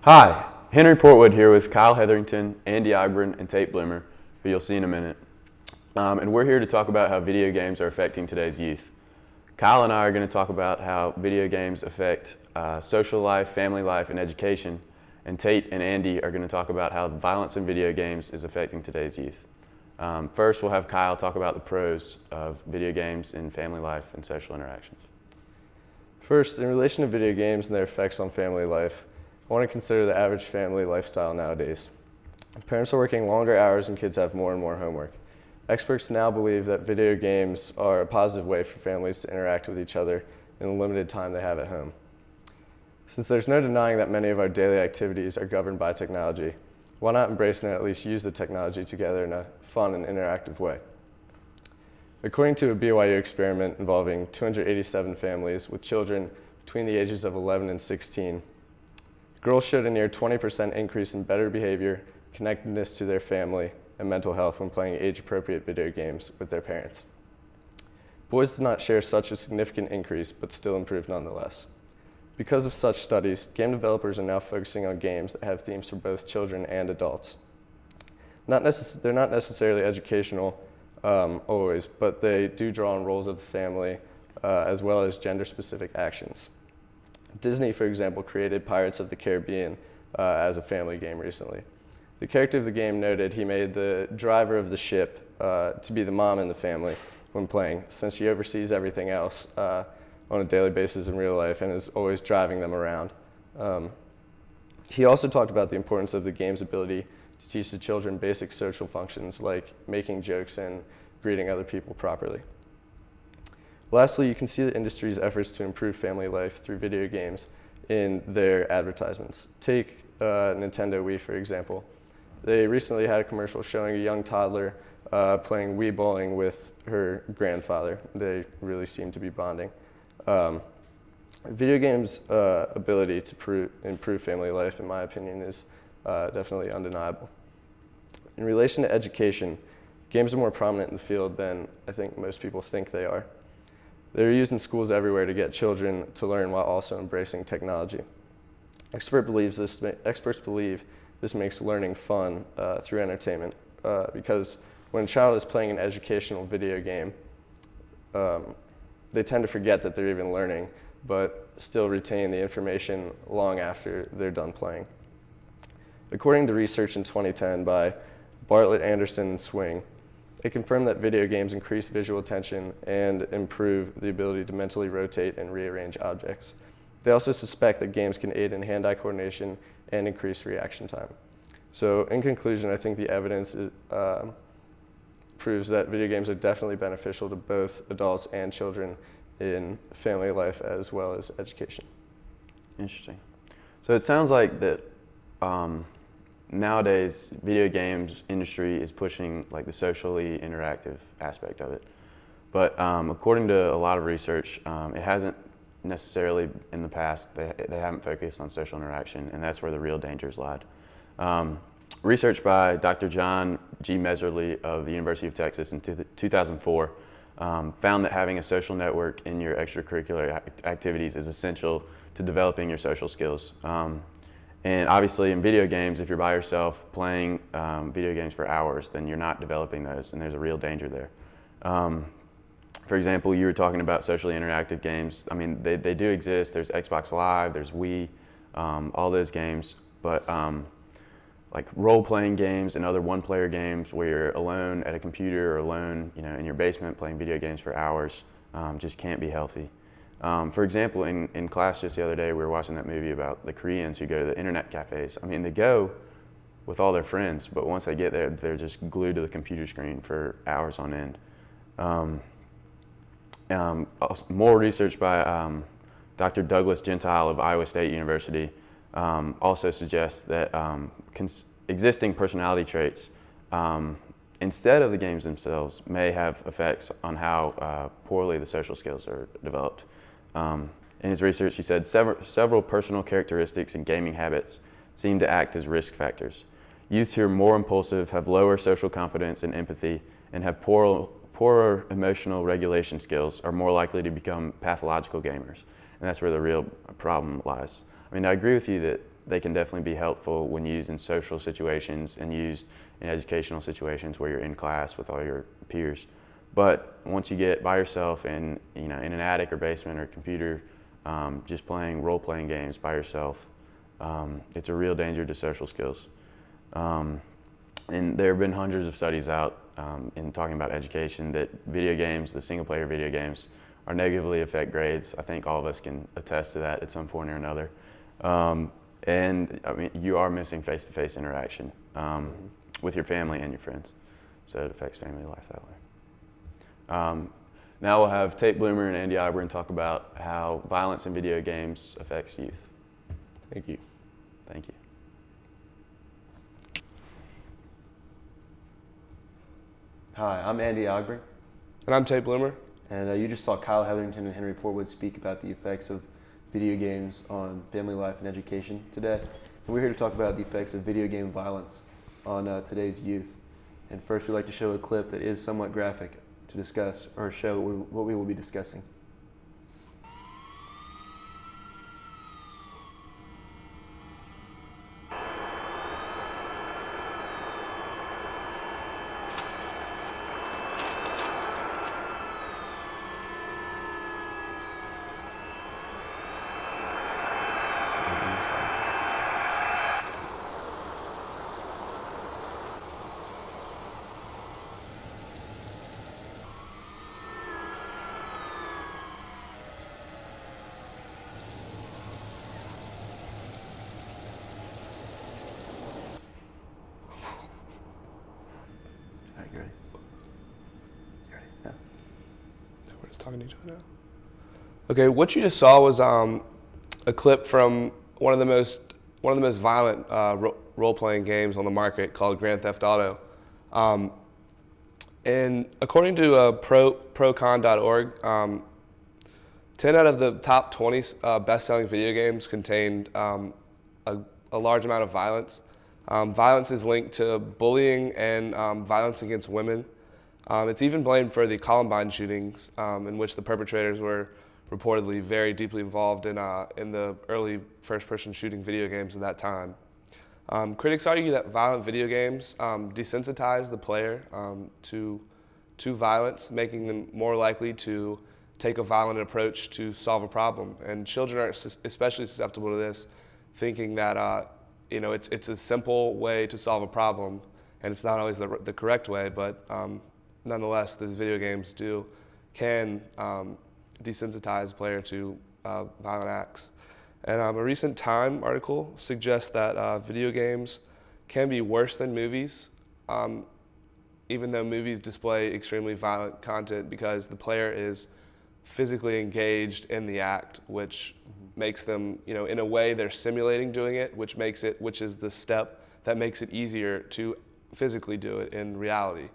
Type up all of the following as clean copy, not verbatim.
Hi, Henry Portwood here with Kyle Hetherington, Andy Ogburn, and Tate Blimmer, who you'll see in a minute. And we're here to talk about how video games are affecting today's youth. Kyle and I are going to talk about how video games affect social life, family life, and education. And Tate and Andy are going to talk about how violence in video games is affecting today's youth. First, we'll have Kyle talk about the pros of video games in family life and social interactions. First, in relation to video games and their effects on family life, I want to consider the average family lifestyle nowadays. Parents are working longer hours and kids have more and more homework. Experts now believe that video games are a positive way for families to interact with each other in the limited time they have at home. Since there's no denying that many of our daily activities are governed by technology, why not embrace and at least use the technology together in a fun and interactive way? According to a BYU experiment involving 287 families with children between the ages of 11 and 16, girls showed a near 20% increase in better behavior, connectedness to their family, and mental health when playing age-appropriate video games with their parents. Boys did not share such a significant increase, but still improved nonetheless. Because of such studies, game developers are now focusing on games that have themes for both children and adults. They're not necessarily educational always, but they do draw on roles of the family as well as gender-specific actions. Disney, for example, created Pirates of the Caribbean as a family game recently. The character of the game noted he made the driver of the ship to be the mom in the family when playing, since she oversees everything else on a daily basis in real life and is always driving them around. He also talked about the importance of the game's ability to teach the children basic social functions like making jokes and greeting other people properly. Lastly, you can see the industry's efforts to improve family life through video games in their advertisements. Take Nintendo Wii, for example. They recently had a commercial showing a young toddler playing Wii bowling with her grandfather. They really seem to be bonding. Video games' ability to improve family life, in my opinion, is definitely undeniable. In relation to education, games are more prominent in the field than I think most people think they are. They're used in schools everywhere to get children to learn while also embracing technology. Experts believe this makes learning fun through entertainment because when a child is playing an educational video game, they tend to forget that they're even learning, but still retain the information long after they're done playing. According to research in 2010 by Bartlett, Anderson, and Swing, it confirmed that video games increase visual attention and improve the ability to mentally rotate and rearrange objects. They also suspect that games can aid in hand-eye coordination and increase reaction time. So in conclusion, I think the evidence proves that video games are definitely beneficial to both adults and children in family life as well as education. Interesting. So it sounds like that nowadays, video games industry is pushing like the socially interactive aspect of it. But according to a lot of research, it hasn't necessarily in the past, they haven't focused on social interaction, and that's where the real dangers lied. Research by Dr. John G. Meserly of the University of Texas in 2004 found that having a social network in your extracurricular activities is essential to developing your social skills. And obviously in video games, if you're by yourself playing video games for hours, then you're not developing those, and there's a real danger there. For example, you were talking about socially interactive games. I mean, they do exist. There's Xbox Live, there's Wii, all those games. But like role-playing games and other one-player games where you're alone at a computer or alone, in your basement playing video games for hours, just can't be healthy. For example, in class just the other day, we were watching that movie about the Koreans who go to the internet cafes. I mean, they go with all their friends, but once they get there, they're just glued to the computer screen for hours on end. More research by Dr. Douglas Gentile of Iowa State University also suggests that existing personality traits, instead of the games themselves, may have effects on how poorly the social skills are developed. In his research, he said several personal characteristics and gaming habits seem to act as risk factors. Youths who are more impulsive have lower social confidence and empathy and have poorer emotional regulation skills are more likely to become pathological gamers. And that's where the real problem lies. I mean, I agree with you that they can definitely be helpful when used in social situations and used in educational situations where you're in class with all your peers. But once you get by yourself in in an attic or basement or computer, just playing role-playing games by yourself, it's a real danger to social skills. And there have been hundreds of studies out in talking about education that video games, the single-player video games, are negatively affect grades. I think all of us can attest to that at some point or another. And I mean, you are missing face-to-face interaction with your family and your friends, so it affects family life that way. Now we'll have Tate Bloomer and Andy Ogburn talk about how violence in video games affects youth. Thank you. Thank you. Hi, I'm Andy Ogburn, And I'm Tate Bloomer. and you just saw Kyle Hetherington and Henry Portwood speak about the effects of video games on family life and education today. And we're here to talk about the effects of video game violence on today's youth. And first, we'd like to show a clip that is somewhat graphic to discuss or show what we will be discussing. All right, you ready? You ready? Yeah. We're just talking to each other now. Okay, what you just saw was a clip from one of the most violent role-playing games on the market called Grand Theft Auto. And according to procon.org, 10 out of the top 20 best-selling video games contained a large amount of violence. Violence is linked to bullying and violence against women. It's even blamed for the Columbine shootings, in which the perpetrators were reportedly very deeply involved in the early first-person shooting video games of that time. Critics argue that violent video games desensitize the player to violence, making them more likely to take a violent approach to solve a problem. And children are especially susceptible to this, thinking that it's a simple way to solve a problem, and it's not always the correct way, but nonetheless, these video games can desensitize the player to violent acts. And a recent Time article suggests that video games can be worse than movies, even though movies display extremely violent content, because the player is physically engaged in the act, which makes them, in a way they're simulating doing it, which is the step that makes it easier to physically do it in reality.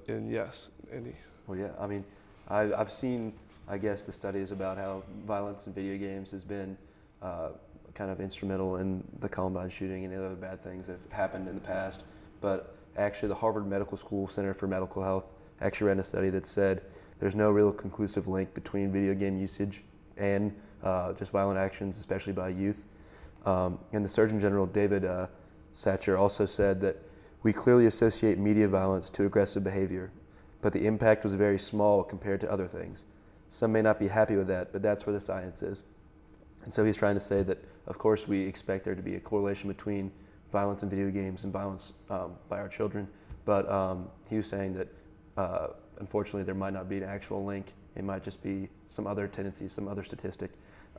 Yes, Andy. Well, yeah, I mean, I've seen, I guess, the studies about how violence in video games has been kind of instrumental in the Columbine shooting and other bad things that have happened in the past. But actually, the Harvard Medical School Center for Medical Health actually ran a study that said there's no real conclusive link between video game usage and just violent actions, especially by youth. And the Surgeon General, David Satcher, also said that we clearly associate media violence to aggressive behavior, but the impact was very small compared to other things. Some may not be happy with that, but that's where the science is. And so he's trying to say that, of course, we expect there to be a correlation between violence in video games and violence by our children, but he was saying that unfortunately there might not be an actual link. It might just be some other tendency, some other statistic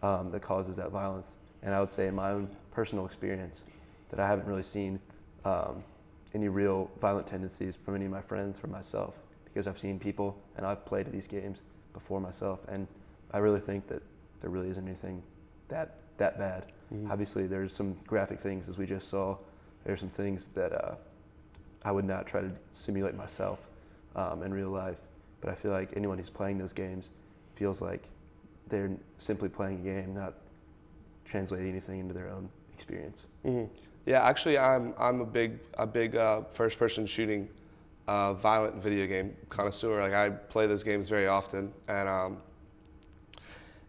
that causes that violence. And I would say in my own personal experience that I haven't really seen any real violent tendencies from any of my friends, from myself, because I've seen people and I've played these games before myself, and I really think that there really isn't anything that bad. Mm-hmm. Obviously, there's some graphic things, as we just saw. There's some things that I would not try to simulate myself in real life, but I feel like anyone who's playing those games feels like they're simply playing a game, not translating anything into their own experience. Mm-hmm. Yeah, actually, I'm a big first-person shooting violent video game connoisseur. Like, I play those games very often,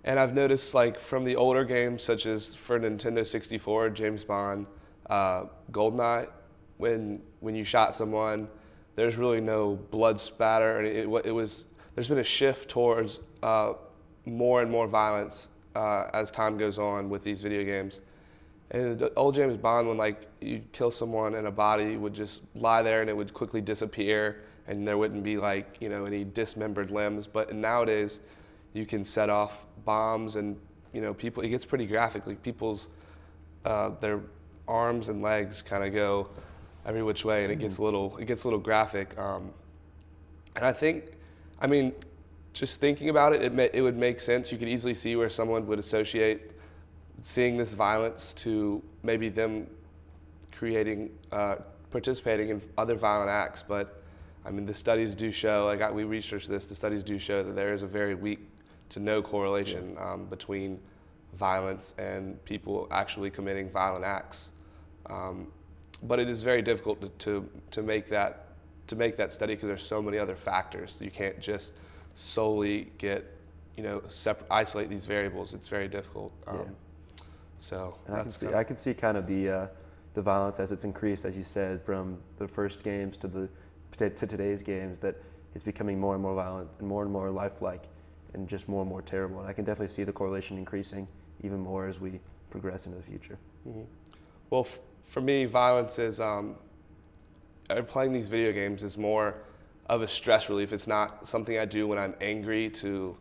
And I've noticed, like, from the older games, such as for Nintendo 64, James Bond, GoldenEye, when you shot someone, there's really no blood spatter. And there's been a shift towards more and more violence as time goes on with these video games. And the old James Bond, when like you kill someone and a body would just lie there and it would quickly disappear, and there wouldn't be like any dismembered limbs. But nowadays, you can set off bombs, and people. It gets pretty graphic. Like people's their arms and legs kind of go every which way, and it gets a little graphic. And I mean, just thinking about it, it would make sense. You could easily see where someone would associate seeing this violence to maybe them participating in other violent acts. But I mean, the studies do show, we researched this, the studies do show that there is a very weak to no correlation between violence and people actually committing violent acts. But it is very difficult to make that study, because there's so many other factors. You can't just solely isolate these variables. It's very difficult. So and I can see kind of the violence as it's increased, as you said, from the first games to today's games, that it's becoming more and more violent and more lifelike and just more and more terrible. And I can definitely see the correlation increasing even more as we progress into the future. Mm-hmm. Well, for me, violence is playing these video games is more of a stress relief. It's not something I do when I'm angry to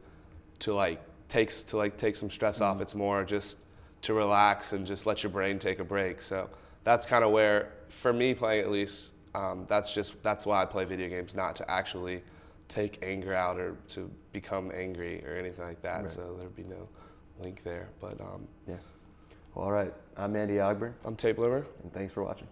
take some stress off. It's more just to relax and just let your brain take a break. So that's kind of where, for me playing at least, that's why I play video games, not to actually take anger out or to become angry or anything like that. Right. So there'd be no link there. But yeah. Well, all right. I'm Andy Ogburn. I'm Tape Liver. And thanks for watching.